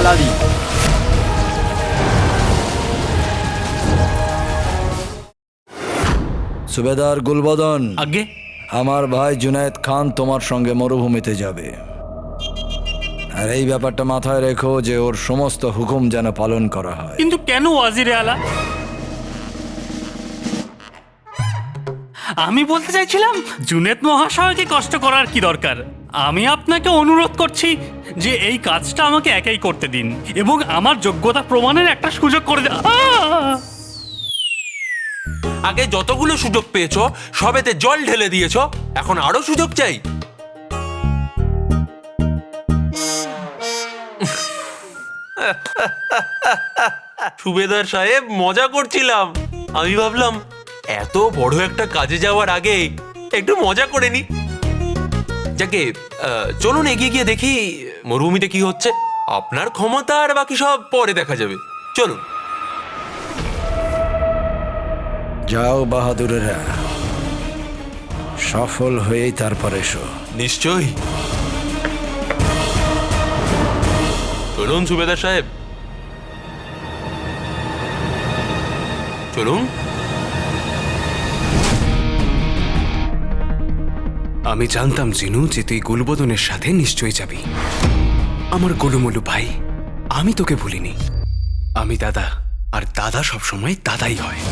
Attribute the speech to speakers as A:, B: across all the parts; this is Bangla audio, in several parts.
A: ফেলা দিই।
B: সুবেদার গুলবদন,
C: আগে
B: আমার ভাই জুনায়েদ খান তোমার সঙ্গে মরুভূমিতে যাবে, আর এই ব্যাপারটা মাথায় রেখো যে ওর সমস্ত হুকুম যেন পালন করা হয়।
C: কিন্তু কেন ওয়াজিরে আলা? আমি বলতে চাইছিলাম জুনেদ মহাশয়কে কষ্ট করার কি দরকার। আমি আপনাকে অনুরোধ করছি যে এই কাজটা আমাকে একাই করতে দিন এবং আমার যোগ্যতা প্রমাণের একটা সুযোগ করে দিন।
D: আগে যতগুলো সুযোগ পেয়েছো সবেতে জল ঢেলে দিয়েছো, এখন আরো সুযোগ চাই? সুবেদার সাহেব, মজা করছিলাম। আমি ভাবলাম এত বড় একটা কাজে যাওয়ার আগে একটু মজা করে নি। যাকে চলুন এগিয়ে গিয়ে দেখি মরুভূমিতে কি হচ্ছে। আপনার ক্ষমতা আর বাকি সব পরে দেখা যাবে। চলুন।
B: যাও বাহাদুরেরা, সফল হয়েই তারপর এসো।
D: নিশ্চয়ই। চলুন সুবেদার সাহেব, চলুন।
E: আমি জানতাম জিনু যে তুই গুলবদনের সাথে নিশ্চয়ই যাবি। আমার গোলুমলু ভাই, আমি তোকে ভুলিনি। আমি দাদা, আর দাদা সবসময় দাদাই হয়।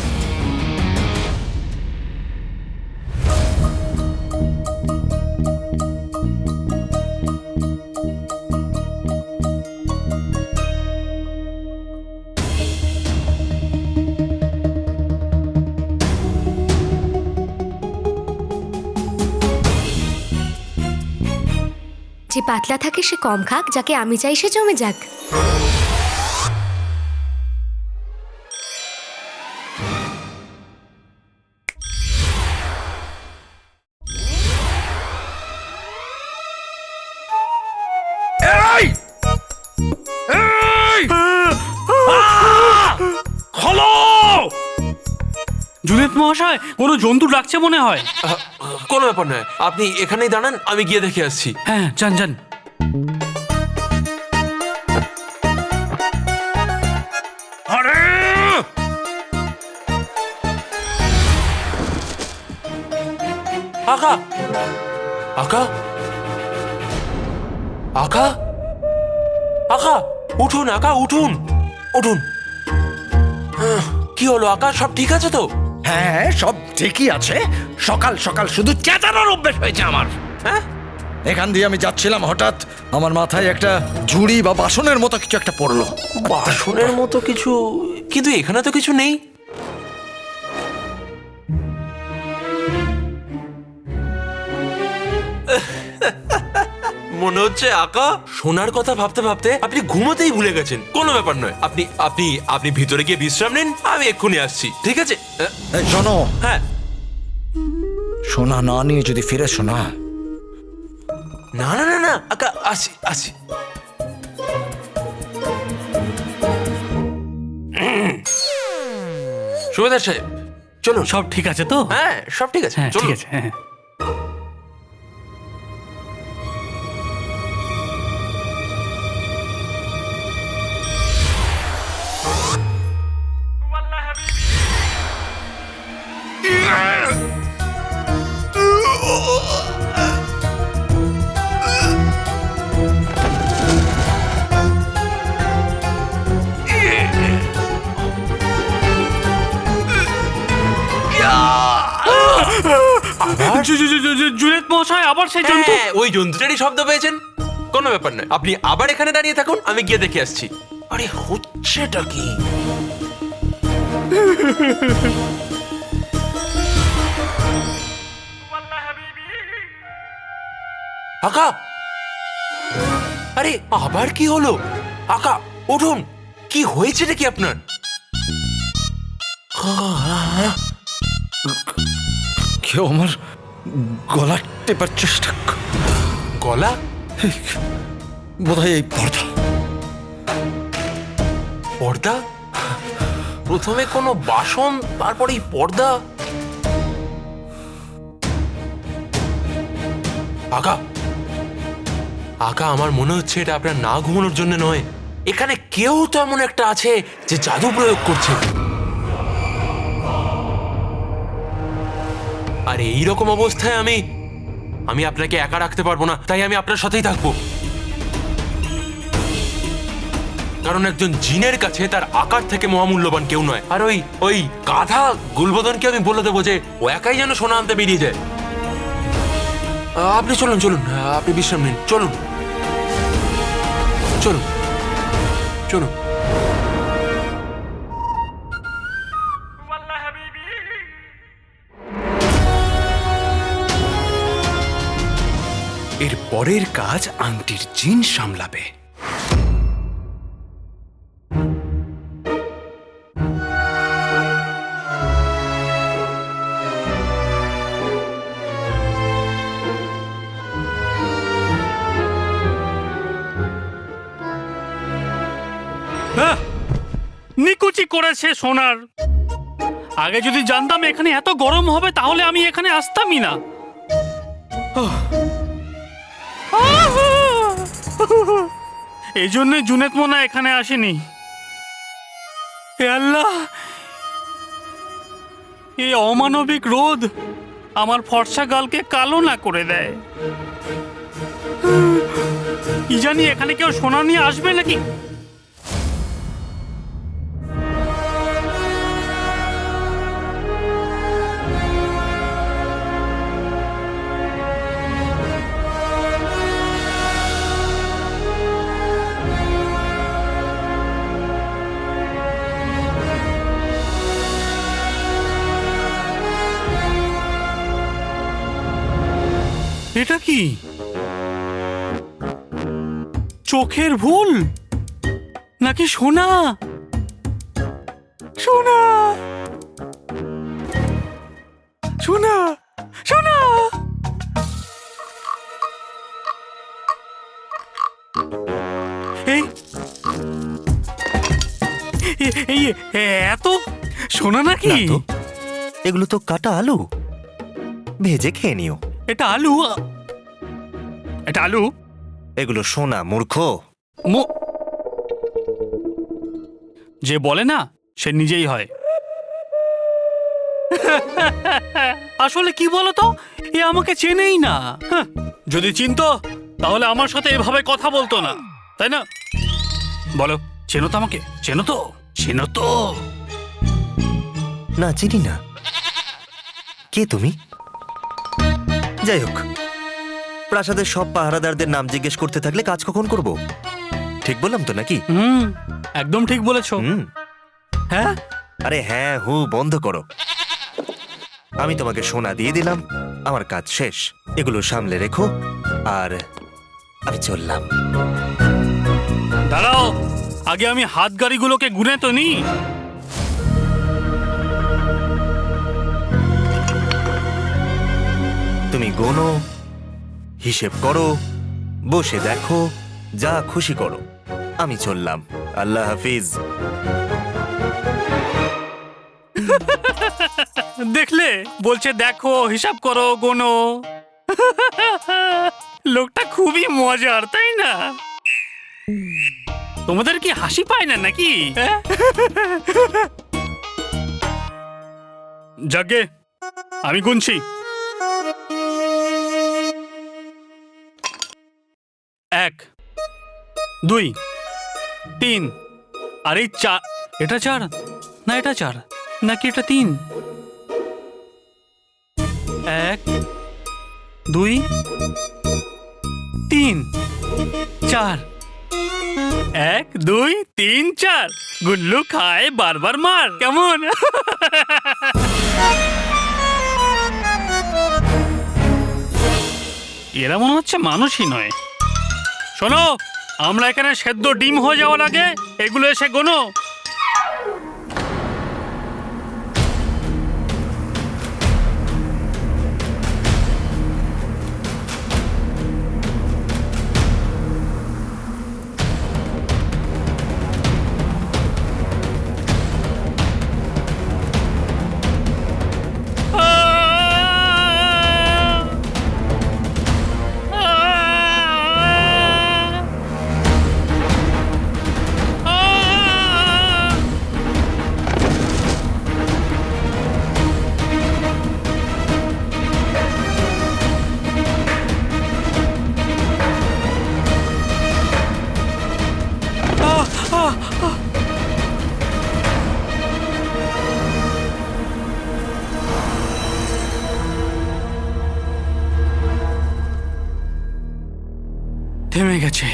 F: যে পাতলা থাকে সে কম খাক, যাকে আমি চাই সে জমে যাক।
C: জুনেদ মহাশয়, কোনো জন্তু ডাকছে মনে হয়।
D: কোনো ব্যাপার নয়, আপনি এখানেই দাঁড়ান, আমি গিয়ে দেখে আসছি।
C: হ্যাঁ, যান যান।
D: আকা, আকা, আকা, আকা, উঠুন আকা, উঠুন, উঠুন। কি হলো আকা, সব ঠিক আছে তো?
B: হ্যাঁ, সব ঠিকই আছে। সকাল সকাল শুধু চেঁচানোর অভ্যেস হয়েছে আমার।
D: হ্যাঁ,
B: এখান দিয়ে আমি যাচ্ছিলাম, হঠাৎ আমার মাথায় একটা ঝুড়ি বা বাসনের মতো কিছু একটা পড়লো।
D: বাসনের মতো কিছু? কিন্তু এখানে তো কিছু নেই। মনে হচ্ছে আকা সোনার কথা ভাবতে ভাবতে আপনি ঘুমাতেই ভুলে গেছেন। কোনো ব্যাপার নয়, আপনি আপনি আপনি ভিতরে গিয়ে বিশ্রাম নিন, আমি এক্ষুনি আসছি, ঠিক আছে?
B: এই শোনো,
D: হ্যাঁ।
B: সোনা না নিয়ে যদি ফিরে শোনা।
D: না না না না আকা, আসি আসি। সুবেদার সাহেব, চলুন।
C: সব ঠিক আছে তো?
D: হ্যাঁ, সব ঠিক আছে,
C: হ্যাঁ, ঠিক
D: চলুন।
C: আছে। হ্যাঁ। জুনেদ মহাশয়, আবার সেই জন্তু?
D: হ্যাঁ, ওই জন্তুটারই শব্দ পেয়েছেন। কোনো ব্যাপার নয়, আপনি আবার এখানে দাঁড়িয়ে থাকুন, আমি গিয়ে দেখে আসছি। আরে হচ্ছেটা কি? আকা, আরে আবার কি হলো? আকা উঠুন, কি হয়েছেটা কি আপনার?
B: কেউ আমার গলা টেপার চেষ্টা।
D: গলা?
B: বোধহয় এই পর্দা।
D: পর্দা? প্রথমে কোনো বাসন, তারপরে এই পর্দা। আকা, আকা আমার মনে হচ্ছে এটা আপনার না ঘুমানোর জন্য নয়, এখানে কেউ তো এমন একটা আছে যে জাদু প্রয়োগ করছে। আর এই রকম অবস্থায় আমি আপনাকে একা রাখতে পারবো না, তাই আমি আপনার সাথেই থাকবো। কারণ একজন জিনের কাছে তার আকার থেকে মহামূল্যবান কেউ নয়। আর ওই গাধা গুলবদনকে আমি বলে দেবো যে ও একাই যেন সোনা আনতে বেরিয়ে যায়। আপনি চলুন, আপনি বিশ্রাম নিন, চলুন চলুন চলুন।
E: এর পরের কাজ আংটির জিন সামলাবে।
C: নিকুচি করেছে সোনার। আগে যদি জানতাম এখানে এত গরম হবে তাহলে আমি এখানে আসতামই না। এই জন্য জুনেদ মোনা এখানে আসেনি। হে আল্লাহ, এই অমানবিক রোদ আমার ফর্সা গালকে কালো না করে দেয়। কি জানি এখানে কেউ সোনা নিয়ে আসবে নাকি? এটা কি চোখের ভুল নাকি সোনা? সোনা সোনা সোনা! এই এই এত সোনা নাকি?
A: না তো, এগুলো তো কাটা আলু, ভেজে খেয়ে নিও।
C: এটা আলু? এটা আলু?
A: এগুলো সোনা, মূর্খ।
C: যে বলে না সে নিজেই হয়। আসলে কি বলতো, এ আমাকে চেনেই না। হাহ, যদি চিনতো তাহলে আমার সাথে এভাবে কথা বলতো না, তাই না? বলো, চেনো তো আমাকে? চেনো তো? চেনো তো?
A: না, চিনি না। কে তুমি? যাই হোক, প্রাসাদের সব পাহারাদারদের নাম জিজ্ঞেস করতে থাকলে কাজ কখন করব? ঠিক বললাম তো নাকি?
C: একদম ঠিক বলেছো। হ্যাঁ?
A: আরে হ্যাঁ হু বন্ধ করো। আমি তোমাকে সোনা দিয়ে দিলাম, আমার কাজ শেষ। এগুলো সামলে রেখো, আর আমি চললাম।
C: দাঁড়াও, আগে আমি হাত গাড়িগুলোকে গুনে তো নি।
A: তুমি গোনো, হিসেব করো, বসে দেখো, যা খুশি করো। আমি চললাম। আল্লাহ হাফিজ।
C: দেখলে, বলছে দেখো, হিসাব করো, গোনো। লোকটা খুবই মজার, তাই না? তোমাদের কি হাসি পায় না নাকি? যাকে আমি গুনছি। 1 2 3, আর এই 4। এটা 4 না, এটা 4 নাকি এটা 3? 1 2 3 4। 1 2 3 4। গুল্লু খায় বারবার মার। কেমন? এরা মনে হচ্ছে মানুষই নয়। শোনো, আমরা এখানে সেদ্ধ ডিম হয়ে যাওয়ার আগে এগুলো এসে গোনো। থেমে গেছে।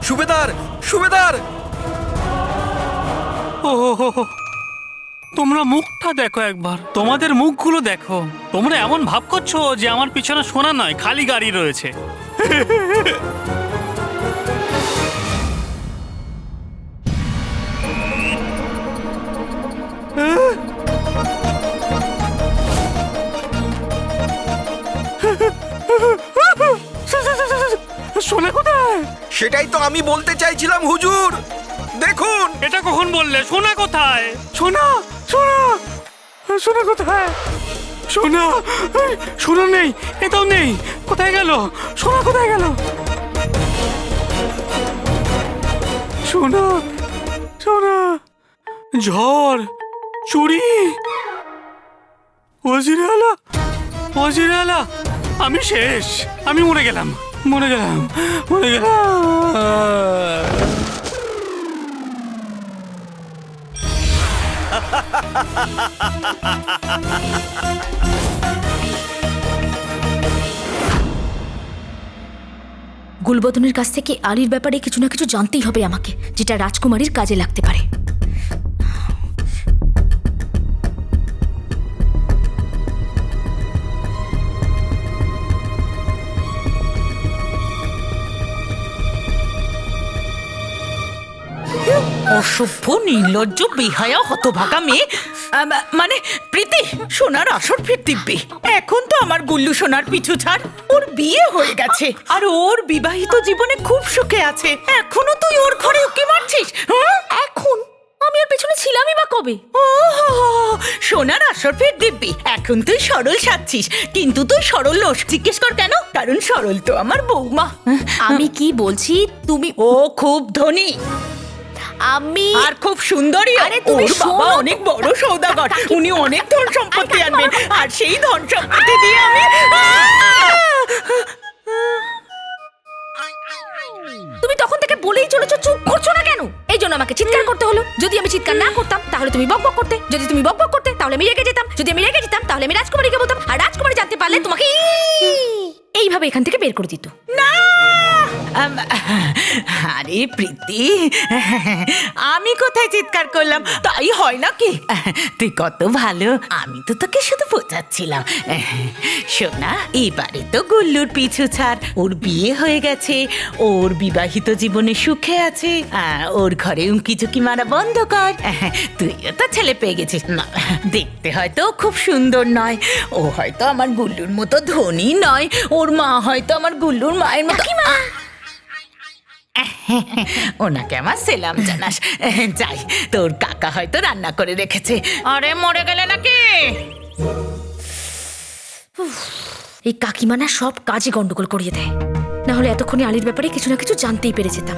B: সুবেদার, সুবেদার!
C: ও হো হো হো। তোমরা মুখটা দেখো একবার, তোমাদের মুখগুলো দেখো। তোমরা এমন ভাব করছো যে আমার পিছনে সোনা নয়, খালি গাড়ি রয়েছে। সোনা কোথায়?
B: সেটাই তো আমি বলতে চাইছিলাম হুজুর। দেখুন,
C: এটা কখন বললে? সোনা কোথায়? সোনা, সোনা, সোনা কোথায়? সোনা, এই, সোনা নেই, এটাও নেই। কোথায় গেল? সোনা কোথায় গেল? সোনা, সোনা, ঝড়, চুরি, ওজিরালা, ওজিরালা, আমি শেষ। আমি মরে গেলাম, মরে গেলাম, মরে গেলাম।
G: গুলবদনের কাছ থেকে আলীর ব্যাপারে কিছু না কিছু জানতেই হবে আমাকে, যেটা রাজকুমারীর কাজে লাগতে পারে।
H: অসভ্য, নির্লজ্জ, বেহায়া, হতভাগা মেয়ে। মানে প্রীতি, সোনার আসর ফির দিব্যি। এখন তো আমার গুল্লু সোনার পিছু ছাড়। ওর বিয়ে হয়ে গেছে আর ওর বিবাহিত জীবনে খুব সুখে আছে। এখনো তুই ওর ঘরে উকি মারছিস? হ্যাঁ?
G: এখন আমি ওর পেছনে ছিলামই বা কবে?
H: ও হো হো, সোনার আসর ফির দিব্যি। এখন তুই সরল সাজছিস, কিন্তু তুই সরল নোস। জিজ্ঞেস কর কেন? কারণ সরল তো আমার বৌমা।
G: আমি কি বলছি, তুমি
H: ও খুব ধনী
G: আমি
H: আর খুব সুন্দরী।
G: আরে তুমি
H: ওর বাবা
G: শোনো।
H: অনেক বড় সৌদাগর, উনি অনেক ধন সম্পত্তি আনবেন, আর সেই ধন সম্পত্তি দিয়ে আমি
G: তুমি তখন থেকে বলেই চলেছো, চুপ করছো না কেন? এই জন্য আমাকে চিৎকার করতে হলো। যদি আমি চিৎকার না করতাম তাহলে তুমি বকবক করতে, যদি তুমি বকবক করতে তাহলে আমি রেগে যেতাম, যদি আমি রেগে যেতাম তাহলে আমি রাজকুমারীকে বলতাম, আর রাজকুমারী জানতে পারলে তোমাকে এইভাবে এখান থেকে বের করে দিত।
H: না। আরে প্রীতি, আমি কোথায় চিৎকার করলাম? তাই হয় নাকি? তুই কত ভালো, আমি তো তোকে শুধু বোঝাচ্ছিলাম। শোনা, এবারে তো গুল্লুর পিছু ছাড়। ওর বিয়ে হয়ে গেছে, ওর বিবাহিত জীবনে সুখে আছে। ওর ঘরে উঁকি ঝুঁকি মারা বন্ধ কর। তুইও তো ছেলে পেয়ে গেছিস। না, দেখতে হয়তো খুব সুন্দর নয়, ও হয়তো আমার গুল্লুর মতো ধনী নয়, ওর মা হয়তো আমার গুল্লুর মায়ের মতো। ওনাকে আমার সেলাম জানাস। যাই, তোর কাকা হয়তো রান্না করে রেখেছে। আরে মরে গেলে নাকি?
G: এই কাকিমা না সব কাজে গন্ডগোল করিয়ে দেয়, না হলে এতক্ষণে আলীর ব্যাপারে কিছু না কিছু জানতেই পেরে যেতাম।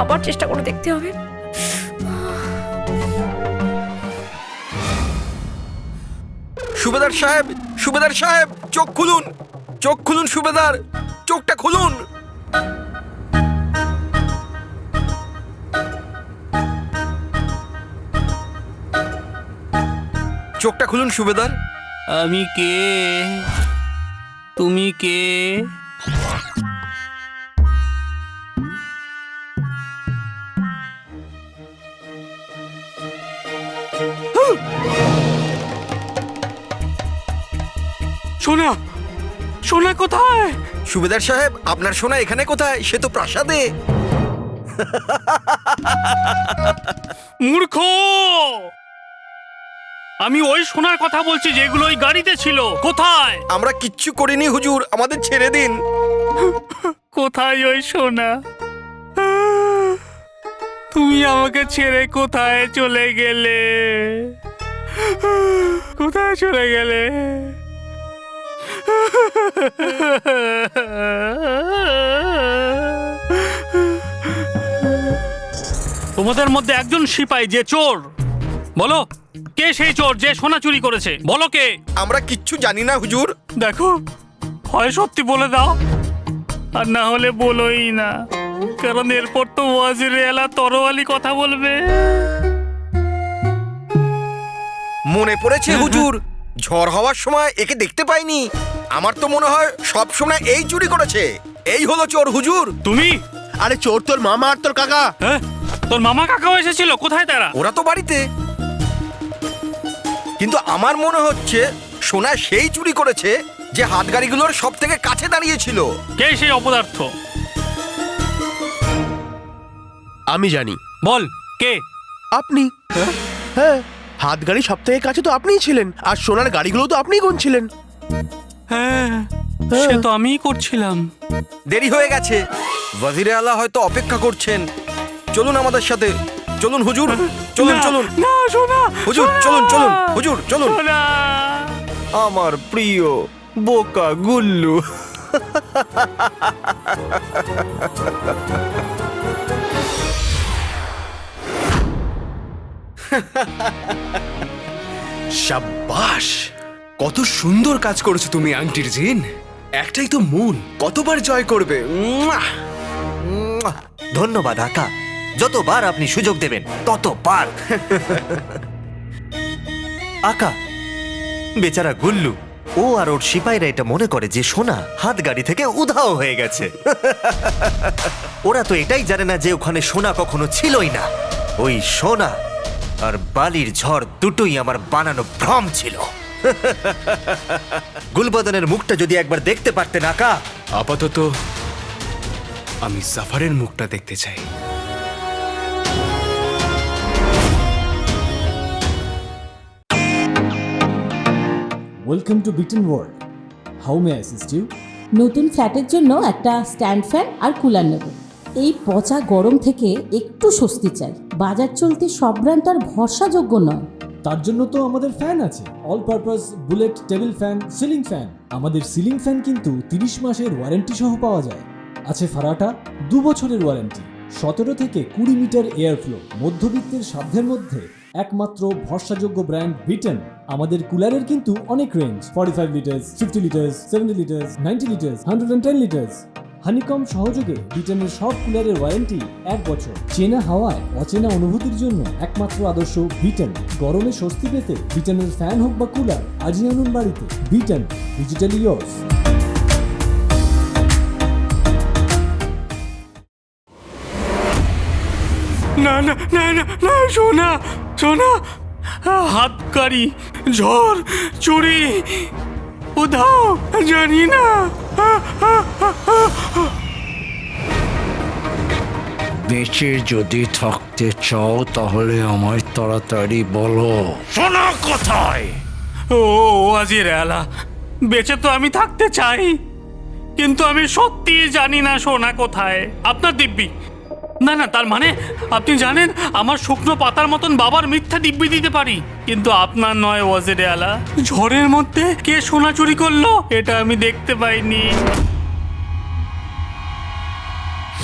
G: আবার চেষ্টা করে দেখতে হবে।
B: সুবেদার সাহেব, সুবেদার সাহেব, চোখ খুলুন, চোখ খুলুন সুবেদার, চোখটা খুলুন। চোখটা খুলুন সুবেদার।
C: আমি কে? তুমি কে? সোনা, সোনা কোথায়?
B: সুবেদার সাহেব, আপনার সোনা এখানে কোথায়? সে তো প্রাসাদে।
C: মূর্খ! আমি ওই সোনার কথা বলছি যেগুলো ওই গাড়িতে ছিল। কোথায়?
B: আমরা কিচ্ছু করিনি হুজুর, আমাদের ছেড়ে দিন।
C: কোথায় ওই সোনা? তুমি আমাকে ছেড়ে কোথায় চলে গেলে? কোথায় চলে গেলে? তোমাদের মধ্যে একজন সিপাই যে চোর, বলো কে সেই চোর যে সোনা চুরি করেছে? বলো কে?
B: আমরা কিচ্ছু জানি না হুজুর।
C: দেখো, হয় সত্যি বলে দাও, আর না হলে বলোই না, কারণ এরপর তো ওয়াজির এলা তরোয়ালি কথা বলবে।
I: মনে পড়েছে হুজুর, ঝড় হওয়ার সময় একে দেখতে পাইনি। আমার তো মনে হয় সব সময় এই চুরি করেছে। এই হলো চোর হুজুর।
C: তুমি?
J: আরে চোর তোর মামা আর তোর কাকা।
C: হ্যাঁ, তোর মামা কাকাও এসেছিল, কোথায় তারা?
I: ওরা তো বাড়িতে, কিন্তু আমার মনে হচ্ছে সোনা সেই চুরি করেছে যে হাতগাড়িগুলোর সব থেকে কাছে দাঁড়িয়েছিল।
C: কে সেই অপদার্থ?
J: আমি জানি।
C: বল কে?
J: আপনি। হ্যাঁ, হাত গাড়ি সব থেকে কাছে তো আপনিই ছিলেন, আর সোনার গাড়িগুলো তো আপনিই গুনছিলেন।
C: হ্যাঁ, সে তো আমিই করছিলাম।
I: দেরি হয়ে গেছে, ওয়াজিরে আলা হয়তো অপেক্ষা করছেন। চলুন আমাদের সাথে, চলুন হুজুর, চলুন চলুন।
C: না শোনা,
I: হুজুর চলুন চলুন, হুজুর চলুন।
C: শোনা।
A: আমার প্রিয় বোকা গুল্লু।
E: সাব্বাস, কত সুন্দর কাজ করেছো তুমি আন্টির জিন। একটাই তো মন, কতবার জয় করবে। মুয়া!
A: ধন্যবাদ আকা, যতবার আপনি সুযোগ দেবেন ততবার। আকা, বেচারা গুল্লু, ও আর ওর সিপাহীরা এটা মনে করে যে সোনা হাত গাড়ি থেকে উধাও হয়ে গেছে। ওরা তো এটাই জানে না যে ওখানে সোনা কখনো ছিলই না। ওই সোনা আর বালির ঝড় দুটোই আমার বানানো ভ্রম ছিল। গুলবদনের মুখটা যদি একবার দেখতে পারতেন আকা।
E: আপাতত আমি সাফারের মুখটা দেখতে চাই।
K: Welcome to Bitten world. How may assist you?
L: নতুন ফ্ল্যাটের জন্য একটা স্ট্যান্ড ফ্যান আর কুলার নেব। এই পচা গরম থেকে একটু স্বস্তি চাই। বাজার চলতে সব ব্র্যান্ড তো আর ভরসাযোগ্য নয়।
K: তার জন্য তো আমাদের ফ্যান আছে, all purpose bullet table fan, ceiling fan. আমাদের সিলিং ফ্যান কিন্তু 30 মাসের ওয়ারেন্টি সহ পাওয়া যায়। আছে ফারাটা 2 বছরের ওয়ারেন্টি, 17 থেকে 20 মিটার এয়ার ফ্লো, মধ্যবিত্তের সাধ্যের মধ্যে একমাত্র ভরসাযোগ্য ব্র্যান্ড বিটেন। আমাদের কুলারের কিন্তু অনেক range, 45 litres, 50 litres, 70 litres, 90 litres, 110 litres. Honeycomb সহযোগে বিটেনের সব কুলারের ওয়ারেন্টি 1 বছর। চেনা হাওয়ায় অচেনা অনুভূতির জন্য একমাত্র আদর্শ বিটেন। গরমে স্বস্তি পেতে বিটেনের ফ্যান হোক বা কুলার, আজই আনুন বাড়িতে। Beaten, digitally years.
C: না না না না না, শোনা শোনা, হাত গাড়ি, ঝড়, চুরি, উধাও, জানি না।
B: বেঁচে যদি থাকতে চাও তাহলে আমায় তাড়াতাড়ি বলো।
C: সোনা কোথায়? ও ওয়াজির আলা, বেঁচে তো আমি থাকতে চাই, কিন্তু আমি সত্যি জানি না সোনা কোথায়। আপনার দিব্যি? না না, তার মানে আপনি জানেন আমার শুকনো পাতার মতন বাবার মিথ্যা দিব্যি দিতে পারি, কিন্তু আপনার নয় ওয়াজিরে আলা। ঝড়ের মধ্যে কে সোনা চুরি করলো এটা আমি দেখতে পাইনি।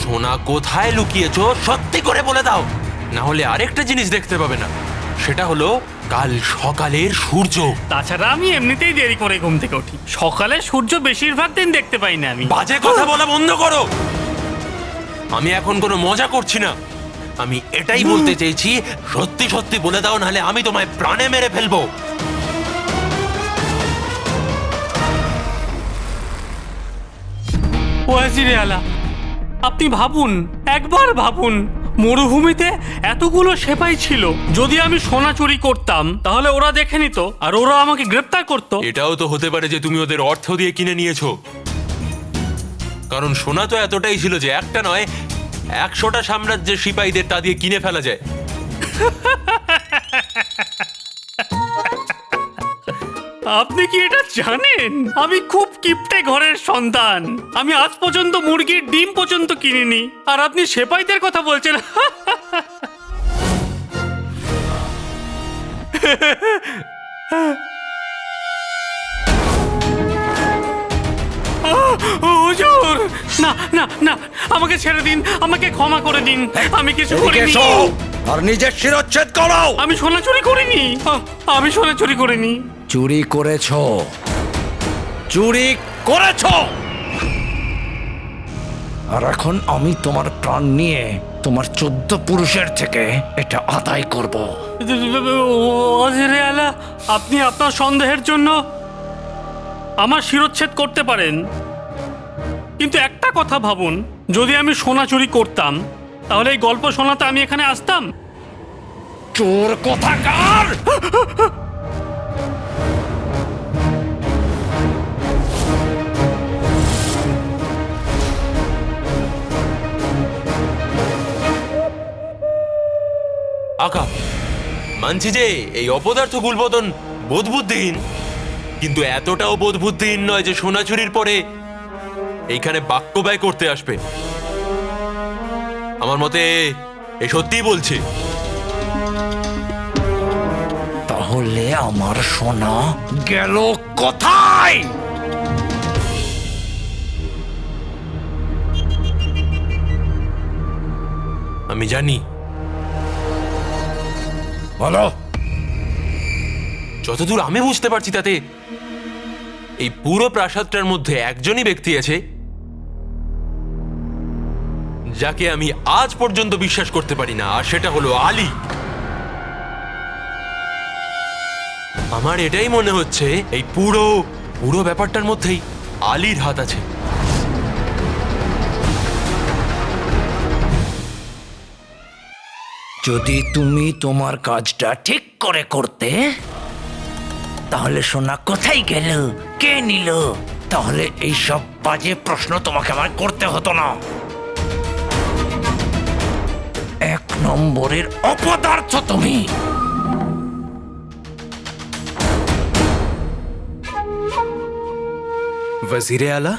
D: সোনা কোথায় লুকিয়েছো সত্যি করে বলে দাও, না হলে আরেকটা জিনিস দেখতে পাবে না, সেটা হলো কাল সকালের সূর্য।
C: তাছাড়া আমি এমনিতেই দেরি করে ঘুম থেকে উঠি, সকালে সূর্য বেশিরভাগ দিন দেখতে পাই না আমি।
D: বাজে কথা বলা বন্ধ করো। আমি এখন কোনো মজা করছি না, আমি এটাই বলতে চেয়েছি, সত্যি সত্যি বলে দাও, নাহলে আমি তোমায় প্রাণে মেরে ফেলবো।
C: ওয়াজিরে আলা, আপনি ভাবুন, একবার ভাবুন, মরুভূমিতে এতগুলো সেপাই ছিল, যদি আমি সোনা চুরি করতাম তাহলে ওরা দেখে নিত আর ওরা আমাকে গ্রেপ্তার করতো।
D: এটাও তো হতে পারে যে তুমি ওদের অর্থ দিয়ে কিনে নিয়েছো, কারণ সোনা তো এতটাই ছিল যে একটা নয় 100টা সাম্রাজ্যের সিপাহীদের তা দিয়ে কিনে ফেলা যায়।
C: আপনি কি এটা জানেন? আমি খুব কিপটে ঘরের সন্তান, আমি আজ পর্যন্ত মুরগির ডিম পর্যন্ত কিনিনি, আর আপনি সেপাইদের কথা বলছেন। হুজুর, না না না, আমাকে ছেড়ে দিন, আমাকে ক্ষমা করে দিন, আমি কিছু করিনি।
I: আর নিজের শিরচ্ছেদ করো।
C: আমি সোনা চুরি করিনি, আমি সোনা চুরি করিনি।
B: চুরি করেছ, চুরি করেছো। আর এখন আমি তোমার প্রাণ নিয়ে তোমার 14 পুরুষের থেকে এটা আদায় করব।
C: ওয়াজিরে আলা, আপনি আপনার সন্দেহের জন্য আমার শিরচ্ছেদ করতে পারেন, কিন্তু একটা কথা ভাবুন, যদি আমি সোনা চুরি করতাম তাহলে এই গল্প শোনাতে আমি এখানে আসতাম?
B: চোর কোথাকার!
D: আকা, মানছি যে এই অপদার্থ গুলবদন বোধবুদ্ধিহীন, কিন্তু এতটাও বোধবুদ্ধিহীন নয় যে সোনা চুরির পরে এইখানে বাক্য ব্যয় করতে আসবে। আমার মতে এ সত্যিই বলছে।
B: তাহলে আমার সোনা গেল কোথায়?
D: আমি জানি।
B: বলো।
D: যতদূর আমি বুঝতে পারছি তাতে এই পুরো প্রাসাদটার মধ্যে একজনই ব্যক্তি আছে যাকে আমি আজ পর্যন্ত বিশ্বাস করতে পারি না, আর সেটা হলো আলী। আমার এটাই মনে হচ্ছে এই পুরো পুরো ব্যাপারটার মধ্যেই আলীর হাত আছে।
B: যদি তুমি তোমার কাজটা ঠিক করে করতে, তাহলে সোনা কোথায় গেল, কে নিল, তাহলে এই সব বাজে প্রশ্ন তোমাকে আমার করতে হতো না। 1 নম্বরের অপদার্থ তুমি।
E: वजीरे आला,